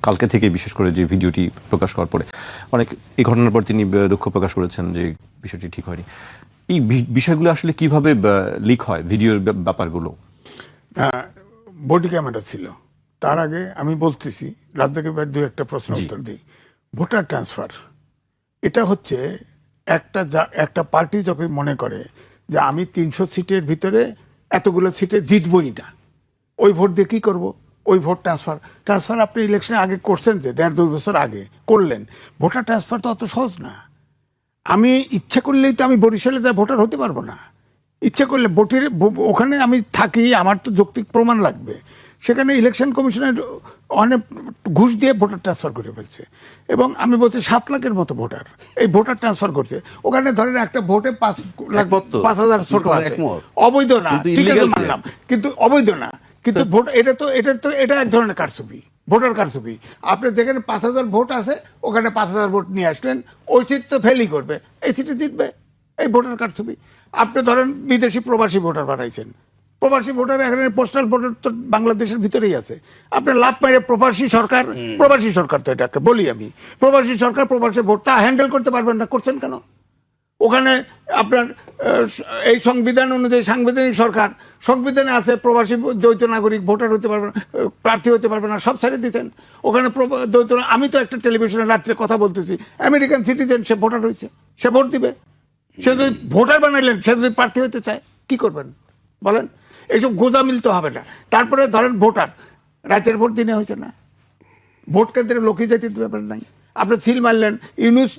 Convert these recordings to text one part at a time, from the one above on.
কালকে থেকে বিশেষ করে যে ভিডিওটি প্রকাশ করার পরে অনেক এই ঘটনার পর তিনি দুঃখ প্রকাশ করেছেন যে বিষয়টি ঠিক হয়নি। এই বিষয়গুলো আসলে কিভাবে লিক হয় ভিডিওর ব্যাপারগুলো? বডি ক্যামেরা ছিল। তার আগে আমি বলতেছি রাজ্জাক দু একটা প্রশ্ন উত্তর দিই। ভোটার ট্রান্সফার এটা হচ্ছে একটা পার্টি যখন মনে করে যে আমি 300 সিটের ভিতরে এতগুলো সিটে জিতবই না, ওই ভোট দিয়ে কী করবো, ওই ভোট ট্রান্সফার আপনি ইলেকশনে আগে করছেন যে 1.5-2 বছর আগে করলেন। ভোটার ট্রান্সফার তো অত সহজ না। আমি ইচ্ছা করলেই তো আমি বরিশালে যা ভোটার হতে পারবো না। ইচ্ছা করলে ওখানে আমি থাকি, আমার তো যৌক্তিক প্রমাণ লাগবে। সেখানে ইলেকশন কমিশনের অনেক ঘুষ দিয়ে ভোটার ট্রান্সফার করে ফেলছে। এবং আমি বলছি 7 লাখের মতো ভোটার এই ভোটার ট্রান্সফার করছে। ওখানে ধরেন একটা ভোটে 5,000 ছোট আছে, অবৈধ না, ঠিক আছে মানলাম, কিন্তু অবৈধ না। কিন্তু ভোট এটা এক ধরনের কারচুপি, ভোটার কারচুপি। আপনি যেখানে 5,000 ভোট আছে ওখানে 5,000 ভোট নিয়ে আসলেন, ওই সিট তো ফেলই করবে, এই সিটে জিতবে, এই ভোটার কারচুপি। আপনি ধরেন বিদেশি প্রবাসী ভোটার বানাইছেন, প্রবাসী ভোটার এখানে পোস্টাল ভোটার তো বাংলাদেশের ভিতরেই আছে। আপনার লাভ মেরে প্রবাসী সরকার তো এটাকে বলি আমি, প্রবাসী সরকার প্রবাসী ভোটটা হ্যান্ডেল করতে পারবেন না, করছেন কেন? ওখানে আপনার এই সংবিধান অনুযায়ী সাংবিধানিক সরকার, সংবিধানে আছে প্রবাসী দ্বৈত নাগরিক ভোটার হতে পারবে না, প্রার্থী হতে পারবে না, সব ছেড়ে দিচ্ছেন। ওখানে দ্বৈত, আমি তো একটা টেলিভিশনে রাত্রে কথা বলতেছি, আমেরিকান সিটিজেন, সে ভোটার হয়েছে, সে ভোট দিবে। সে যদি ভোটার বানাইলেন, সে যদি প্রার্থী হতে চায়, কি করবেন বলেন? এইসব গোজামিল তো হবে না। তারপরে ধরেন ভোটার, রাতের ভোট দিনে হয়েছে না, ভোট কেন্দ্রে লোকই যেতে ব্যাপার নাই। আপনি সিল মারলেন,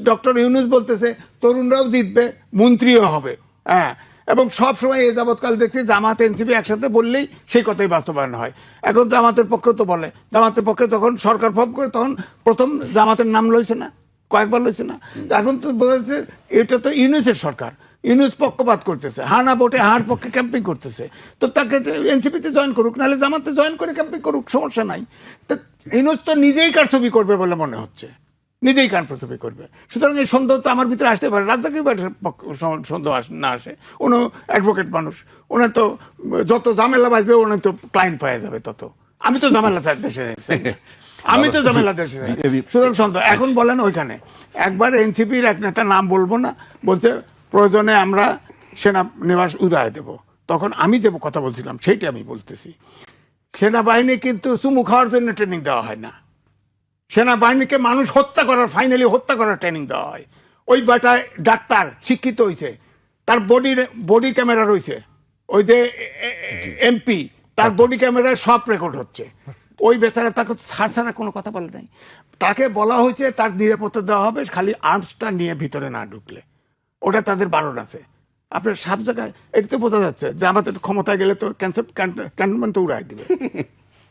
ডক্টর ইউনুস বলতেছে তরুণরাও জিতবে, মন্ত্রীও হবে। হ্যাঁ, এবং সব সময় এ যাবৎকাল দেখছি জামাত এনসিপি একসাথে বললেই সেই কথাই বাস্তবায়ন হয়। এখন জামাতের পক্ষেও তো বলে, জামাতের পক্ষে যখন সরকার ফর্ম করে তখন প্রথম জামাতের নাম লইছে না, কয়েকবার লইছে না। এখন তো বোঝা যাচ্ছে এটা তো ইউনুসের সরকার, ইউনুস পক্ষপাত করতেছে, হানা ভোটে হার পক্ষে ক্যাম্পিং করতেছে। তো তাকে এনসিপিতে জয়েন করুক, নাহলে জামাতে জয়েন করে ক্যাম্পিং করুক, সমস্যা নাই। তো ইউনুস তো নিজেই কারচুপি করবে বলে মনে হচ্ছে, নিজেই কারচুপি করবে। সুতরাং এই সন্দেহ তো আমার ভিতরে আসতে পারে। রাজ্জাক সন্দেহ না আসে, উনি অ্যাডভোকেট মানুষ, ওনার তো যত ঝামেলা বাঁচবে ওনার তো ক্লায়েন্ট পাওয়া যাবে তত। আমি তো ঝামেলা চাই দেশে, আমি তো ঝামেলা দেশে, সুতরাং সন্দেহ। এখন বলেন ওইখানে একবার এনসিপির এক নেতা, নাম বলবো না, বলছে প্রয়োজনে আমরা সেনানিবাস উদয় দেব। তখন আমি যে কথা বলছিলাম সেইটা আমি বলতেছি, সেনাবাহিনী কিন্তু চুমু খাওয়ার জন্য ট্রেনিং দেওয়া হয় না, সেনাবাহিনীকে মানুষ ফাইনালি হত্যা করার ট্রেনিং দেওয়া হয়। ওই বেটায় ডাক্তার শিক্ষিত হয়েছে, তার বডি ক্যামেরা রয়েছে, ওই যে এমপি, তার বডি ক্যামেরায় সব রেকর্ড হচ্ছে। ওই বেচারা তাকে ছাড়া কোনো কথা বলে নাই। তাকে বলা হয়েছে তার নিরাপত্তা দেওয়া হবে, খালি আর্মসটা নিয়ে ভিতরে না ঢুকলে, ওটা তাদের বারণ আছে। আপনার সব জায়গায় এটা তো বোঝা যাচ্ছে যে আমাদের ক্ষমতায় গেলে তো ক্যান্টনমেন্ট তো উড়াই দিবে।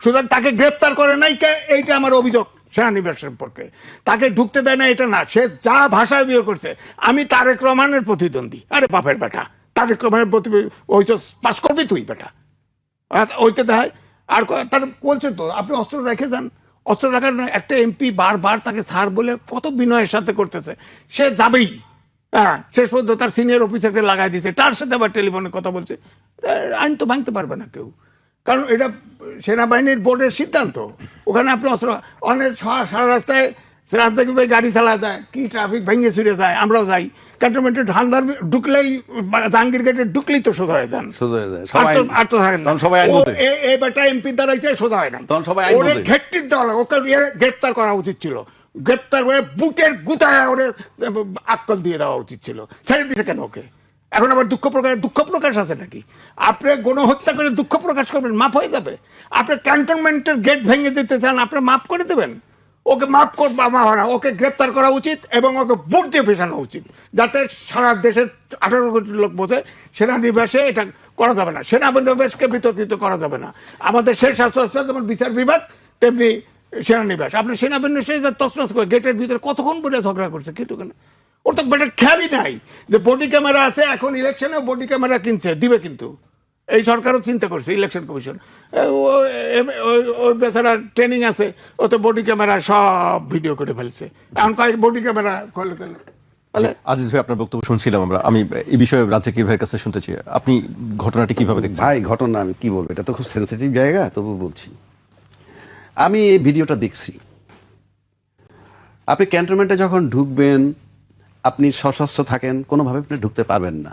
সুতরাং তাকে গ্রেপ্তার করে নাই, এইটা আমার অভিযোগ সেনানিবাস সম্পর্কে। তাকে ঢুকতে দেয় না এটা না, সে যা ভাষায় বিয়ে করছে। আমি তারেক রহমানের প্রতিদ্বন্দ্বী, আরে বাপের বেটা, তারেক রহমানের ওই পাস করবি তুই বেটা, ওইটা দেয়। আর তার বলছে তো আপনি অস্ত্র রেখে যান, অস্ত্র রাখার একটা এমপি বারবার তাকে ছাড় বলে কত বিনয়ের সাথে করতেছে, সে যাবেই। হ্যাঁ, শেষ পর্যন্ত তার সিনিয়র অফিসারকে লাগাই দিয়েছে, তার সাথে আবার টেলিফোনে কথা বলছে। আইন তো ভাঙতে পারবে না কেউ, কারণ এটা সেনাবাহিনীর বোর্ডের সিদ্ধান্ত। ওখানে আপনি অস্ত্র অনেক সারা রাস্তায় রাস্তায় গাড়ি চালা যায়, কি ট্রাফিক ভেঙে ছুড়ে যায়, আমরাও যাই। ক্যান্টনমেন্টে ঢালদার ঢুকলেই, জাহাঙ্গীর গেটে ঢুকলেই তো সোজা হয়ে যান, আর তো থাকেন না। এবারটা এমপি দাঁড়াইছে, সোজা হয় না, ওরে ঘেটটির দেওয়া, ওকে গ্রেপ্তার করা উচিত ছিল, গ্রেপ্তার করে বুটের গুতায় ওরে আক্কল দিয়ে দেওয়া উচিত ছিল। ছেড়ে দিতে কেন ওকে? এখন আবার দুঃখ প্রকাশ আছে নাকি? আপনি গণহত্যা করে দুঃখ প্রকাশ করবেন, মাফ হয়ে যাবে? আপনি ক্যান্টনমেন্টের গেট ভেঙে দিতে চান, আপনি মাফ করে দেবেন? ওকে মাফ করবা না, ওকে গ্রেপ্তার করা উচিত এবং ওকে বুট দিয়ে ফেসানো উচিত, যাতে সারা দেশের 18 কোটি লোক বোঝে সেনানিবাসে এটা করা যাবে না, সেনানিবাসকে বিতর্কিত করা যাবে না। আমাদের শেষ শাস্ত্র যেমন বিচার বিভাগ, তেমনি সেনানিবাস। আপনি সেনাবাহিনী তছনছ করে গেটের ভিতরে কতক্ষণ বলে ঝগড়া করছে, কিন্তু কেন? ওর তো বেটার খেয়ালই নাই যে বডি ক্যামেরা আছে। এখন ইলেকশনে বডি ক্যামেরা কিনছে, দিবে কিন্তু এই সরকারও চিন্তা করছে, ইলেকশন কমিশন। ওই বেচারা ট্রেনিং আছে, ও তো বডি ক্যামেরা সব ভিডিও করে ফেলছে। এখন কয়েক বডি ক্যামেরা আজিজ ভাই, আপনার বক্তব্য শুনছিলাম আমরা। আমি এই বিষয়ে রাজ্জাক ভাইয়ের কাছে শুনতে চাই, আপনি ঘটনাটি কিভাবে দেখছেন? ভাই, ঘটনা আমি কি বলবো, এটা তো খুব সেন্সিটিভ জায়গা, তবু বলছি। আমি এই ভিডিওটা দেখছি, আপনি ক্যান্টনমেন্টে যখন ঢুকবেন, আপনি সশস্ত্র থাকেন, কোনোভাবে আপনি ঢুকতে পারবেন না।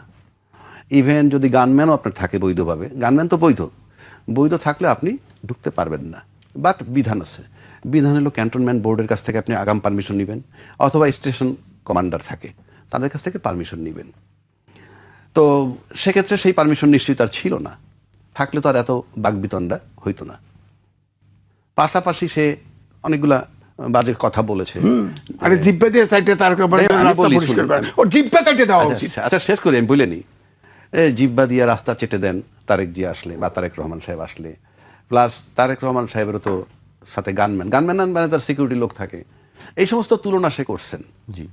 ইভেন যদি গানম্যানও আপনার থাকে বৈধভাবে, গানম্যান তো বৈধ থাকলে আপনি ঢুকতে পারবেন না। বাট বিধান আছে, বিধান হলো ক্যান্টনমেন্ট বোর্ডের কাছ থেকে আপনি আগাম পারমিশন নেবেন, অথবা স্টেশন কমান্ডার থাকে তাদের কাছ থেকে পারমিশন নেবেন। তো সেক্ষেত্রে সেই পারমিশন নিশ্চয়ই তার ছিল না, থাকলে তো আর এত বাকবিতণ্ডা হইতো না। পাশাপাশি সে অনেকগুলা বাজে কথা বলেছে। আরে জিব্বা দিয়ে সাইডে তার আমি রাস্তা বলি, পরিষ্কার শুনুন, করে ওর জিব্বা কেটে দেওয়া উচিত। আচ্ছা শেষ করি, আমি বলে নিই। জিব্বা দিয়ে রাস্তা চেটে দেন তারেক জি আসলে, বা তারেক রহমান সাহেব আসলে, প্লাস তারেক রহমান সাহেবেরও তো সাথে গানম্যান মানে তার সিকিউরিটি লোক থাকে, এই সমস্ত তুলনা সে করছেন। জি,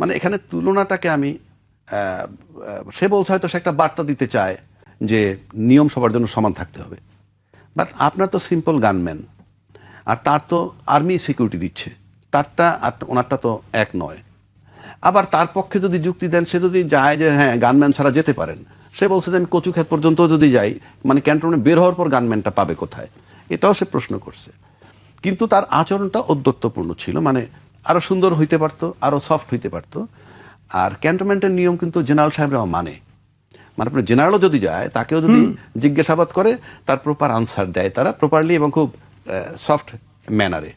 মানে এখানে তুলনাটাকে আমি সে বলছে হয়তো সে একটা বার্তা দিতে চায় যে নিয়ম সবার জন্য সমান থাকতে হবে। বাট আপনার তো সিম্পল গানম্যান, আর তার তো আর্মি সিকিউরিটি দিচ্ছে, তারটা আর ওনারটা তো এক নয়। আবার তার পক্ষে যদি যুক্তি দেন, সে যদি যায় যে হ্যাঁ গানম্যান ছাড়া যেতে পারেন, সে বলছে যে আমি কচুক্ষেত পর্যন্ত যদি যাই, মানে ক্যান্টনমেন্ট বের হওয়ার পর গানম্যানটা পাবে কোথায়, এটাও সে প্রশ্ন করছে। কিন্তু তার আচরণটা ঔদ্ধত্যপূর্ণ ছিল, মানে আরো সুন্দর হইতে পারতো, আরো সফট হইতে পারতো। আর ক্যান্টনমেন্টের নিয়ম কিন্তু জেনারেল সাহেবরাও মানে আপনার জেনারেলও যদি যায়, তাকেও যদি জিজ্ঞাসাবাদ করে, তার প্রপার আনসার দেয় তারা প্রপারলি এবং খুব সফট ম্যানারে।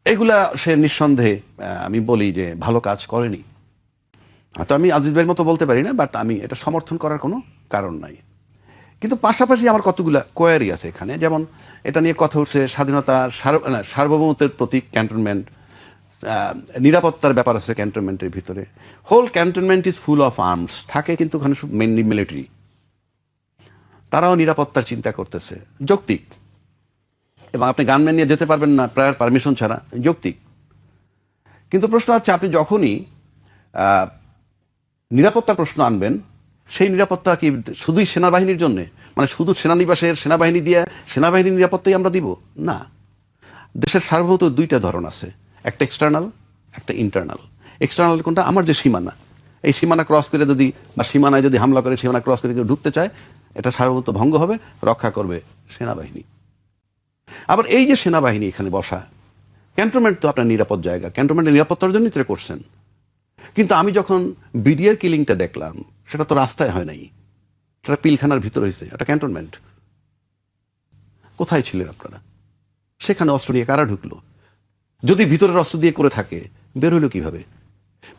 এগুলা সে নিঃসন্দেহে আমি বলি যে ভালো কাজ করেনি। হয়তো আমি আজিজ ভাইয়ের মতো বলতে পারি না, বাট আমি এটা সমর্থন করার কোনো কারণ নাই। কিন্তু পাশাপাশি আমার কতগুলা কোয়ারি আছে এখানে, যেমন এটা নিয়ে কথা উঠছে স্বাধীনতা সার্বভৌমত্বের প্রতীক ক্যান্টনমেন্ট, নিরাপত্তার ব্যাপার আছে ক্যান্টনমেন্টের ভিতরে। Whole cantonment is full of arms থাকে, কিন্তু ওখানে মেনলি মিলিটারি, তারাও নিরাপত্তার চিন্তা করতেছে, যৌক্তিক। এবং আপনি গানম্যান নিয়ে যেতে পারবেন না প্রায়র পারমিশন ছাড়া, যৌক্তিক। কিন্তু প্রশ্ন হচ্ছে, আপনি যখনই নিরাপত্তার প্রশ্ন আনবেন, সেই নিরাপত্তা কি শুধুই সেনাবাহিনীর জন্যে, মানে শুধু সেনানিবাসের সেনাবাহিনী দিয়ে সেনাবাহিনীর নিরাপত্তাই আমরা দিব না। দেশের সার্বভৌমত্ব দুইটা ধরন আছে, একটা এক্সটার্নাল, একটা ইন্টারনাল। এক্সটার্নাল কোনটা? আমার যে সীমানা, এই সীমানা ক্রস করে যদি, বা সীমানায় যদি হামলা করে সীমানা ক্রস করে কেউ ঢুকতে চায়, এটা সার্বভৌমত্ব ভঙ্গ হবে, রক্ষা করবে সেনাবাহিনী। আবার এই যে সেনাবাহিনী এখানে বসা, ক্যান্টনমেন্ট তো আপনার নিরাপদ জায়গা, ক্যান্টনমেন্টের নিরাপত্তার জন্যই তো করছেন। কিন্তু আমি যখন বিডিআর কিলিংটা দেখলাম, সেটা তো রাস্তায় হয় নাই, সেটা পিলখানার ভিতর হয়েছে, এটা ক্যান্টনমেন্ট। কোথায় ছিলেন আপনারা? সেখানে অস্ত্র নিয়ে কারা ঢুকলো? যদি ভিতরের অস্ত্র দিয়ে করে থাকে, বের হইল কিভাবে?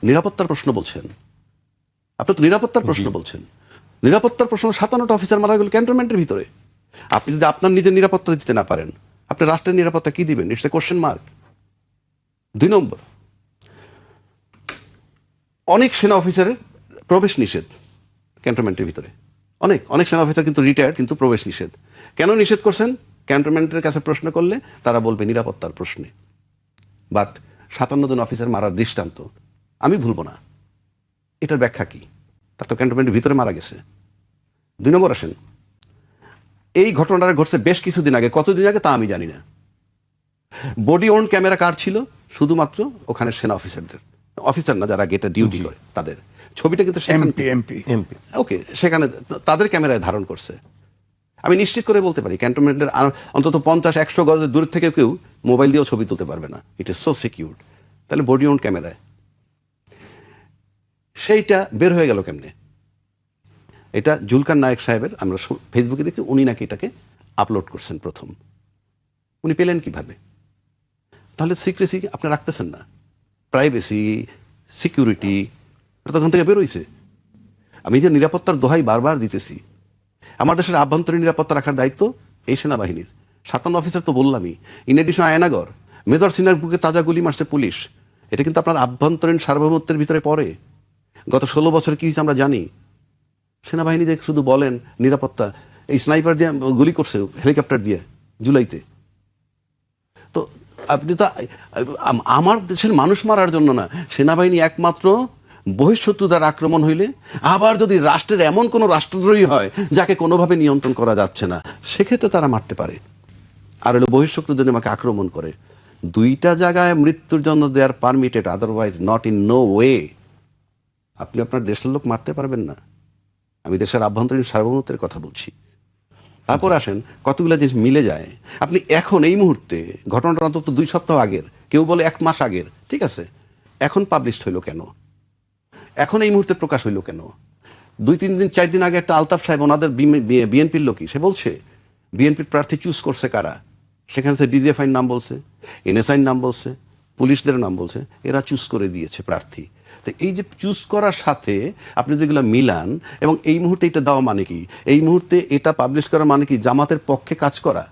নিরাপত্তার প্রশ্ন বলছেন, আপনি তো নিরাপত্তার প্রশ্ন বলছেন। নিরাপত্তার প্রশ্ন, 57টা অফিসার মারা গেল ক্যান্টনমেন্টের ভিতরে। আপনি যদি আপনার নিজের নিরাপত্তা দিতে না পারেন, আপনি রাষ্ট্রের নিরাপত্তা কি দিবেন? It's a question mark. 2 নম্বর, অনেক সেনা অফিসারের প্রবেশ নিষেধ ক্যান্টনমেন্টের ভিতরে। অনেক সেনা অফিসার কিন্তু রিটায়ার্ড, কিন্তু প্রবেশ নিষেধ। কেন নিষেধ করছেন? ক্যান্টনমেন্টের কাছে প্রশ্ন করলে তারা বলবে নিরাপত্তার প্রশ্নে। বাট 57 জন অফিসার মারার দৃষ্টান্ত আমি ভুলবো না। এটার ব্যাখ্যা কি? তার তো ক্যান্টনমেন্টের ভিতরে মারা গেছে। 2 নম্বর আসেন, এই ঘটনাটা ঘটছে বেশ কিছুদিন আগে, কতদিন আগে তা আমি জানি না। বডি ওন ক্যামেরা কার ছিল? শুধুমাত্র ওখানে সেনা অফিসার না, যারা গেটে ডিউটি করে তাদের ছবিটা কিন্তু এমপি ওকে, সেখানে তাদের ক্যামেরায় ধারণ করছে। আমি নিশ্চিত করে বলতে পারি ক্যান্টনমেন্টের অন্তত 50-100 গজের দূর থেকে কেউ মোবাইল দিয়েও ছবি তুলতে পারবে না। It is so secured. তাহলে বডি ওন ক্যামেরায় সেইটা বের হয়ে গেল কেমনে? এটা জুলকার নায়েক সাহেবের, আমরা ফেসবুকে দেখছি, উনি নাকি এটাকে আপলোড করছেন প্রথম। উনি পেলেন কিভাবে? তাহলে সিক্রেসি আপনি রাখতেছেন না, প্রাইভেসি, সিকিউরিটি, এটা তখন থেকে বেরোইছে। আমি যে নিরাপত্তার দোহাই বারবার দিতেছি, আমার দেশের আভ্যন্তরীণ নিরাপত্তা রাখার দায়িত্ব এই সেনাবাহিনীর। 57 অফিসার তো বললামই, ইন এডিশন আয়নাগর, মেজর সিনার বুকে তাজা গুলি মারছে পুলিশ। এটা কিন্তু আপনার আভ্যন্তরীণ সার্বভৌমত্বের ভিতরে পড়ে। গত 16 বছর কি হয়েছে আমরা জানি। সেনাবাহিনী যে শুধু বলেন নিরাপত্তা, এই স্নাইপার দিয়ে গুলি করছে হেলিকপ্টার দিয়ে জুলাইতে। তো আপনি তো আমার দেশের মানুষ মারার জন্য না, সেনাবাহিনী একমাত্র বহিঃশত্রু দ্বারা আক্রমণ হইলে, আবার যদি রাষ্ট্রের এমন কোনো রাষ্ট্রদ্রোহী হয় যাকে কোনোভাবে নিয়ন্ত্রণ করা যাচ্ছে না, সেক্ষেত্রে তারা মারতে পারে। আর হলো বহিঃশত্রু যদি আমাকে আক্রমণ করে, 2টা জায়গায় মৃত্যুর জন্য they are permitted, otherwise not in no way. আপনি আপনার দেশের লোক মারতে পারবেন না। আমি দেশের আভ্যন্তরীণ সার্বভৌমত্বের কথা বলছি। তারপর আসেন, কতগুলো জিনিস মিলে যায়। আপনি এখন এই মুহূর্তে, ঘটনাটা অন্তত 2 সপ্তাহ আগের, কেউ বলে 1 মাস আগের, ঠিক আছে, এখন পাবলিশড হইলো কেন? এখন এই মুহূর্তে প্রকাশ হইলো কেন? 2-3 দিন 4 দিন আগে একটা আলতাফ সাহেব ওনাদের বিএনপির লোকই, সে বলছে বিএনপির প্রার্থী চুজ করছে কারা, সেখানে সে ডিজিএফআইর নাম বলছে, এনএসআইর নাম বলছে, পুলিশদের নাম বলছে, এরা চুজ করে দিয়েছে প্রার্থী। তো এই যে চুজ করার সাথে আপনি যেগুলো মিলান, এবং এই মুহূর্তে এটা দেওয়া মানে কি, এই মুহূর্তে এটা পাবলিশ করা মানে কি জামাতের পক্ষে কাজ করা,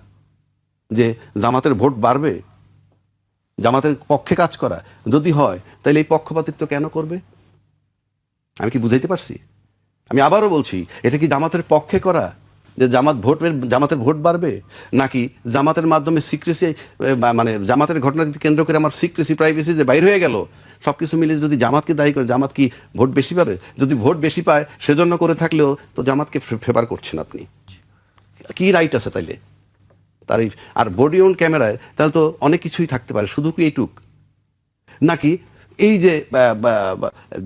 যে জামাতের ভোট বাড়বে, জামাতের পক্ষে কাজ করা যদি হয় তাহলে এই পক্ষপাতিত্ব কেন করবে? আমি কি বুঝাইতে পারছি? আমি আবারও বলছি, এটা কি জামাতের পক্ষে করা যে জামাতের ভোট বাড়বে, নাকি জামাতের মাধ্যমে সিক্রেসি, মানে জামাতের ঘটনাকে কেন্দ্র করে আমার সিক্রেসি প্রাইভেসি যে বাইর হয়ে গেল, সব কিছু মিলে যদি জামাতকে দায়ী করে, জামাত কি ভোট বেশি পাবে? যদি ভোট বেশি পায় সেজন্য করে থাকলেও তো জামাতকে ফেভার করছেন আপনি। কি রাইট আছে তাইলে তার? আর বডি অন ক্যামেরায় তাহলে তো অনেক কিছুই থাকতে পারে, শুধু কি এইটুক? নাকি এই যে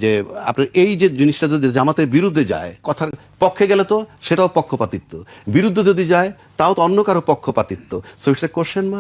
যে আপনার এই যে জিনিসটা যদি জামাতের বিরুদ্ধে যায়, কথার পক্ষে গেলে তো সেটাও পক্ষপাতিত্ব, বিরুদ্ধে যদি যায় তাও তো অন্য কারো পক্ষপাতিত্ব। So it's a question mark.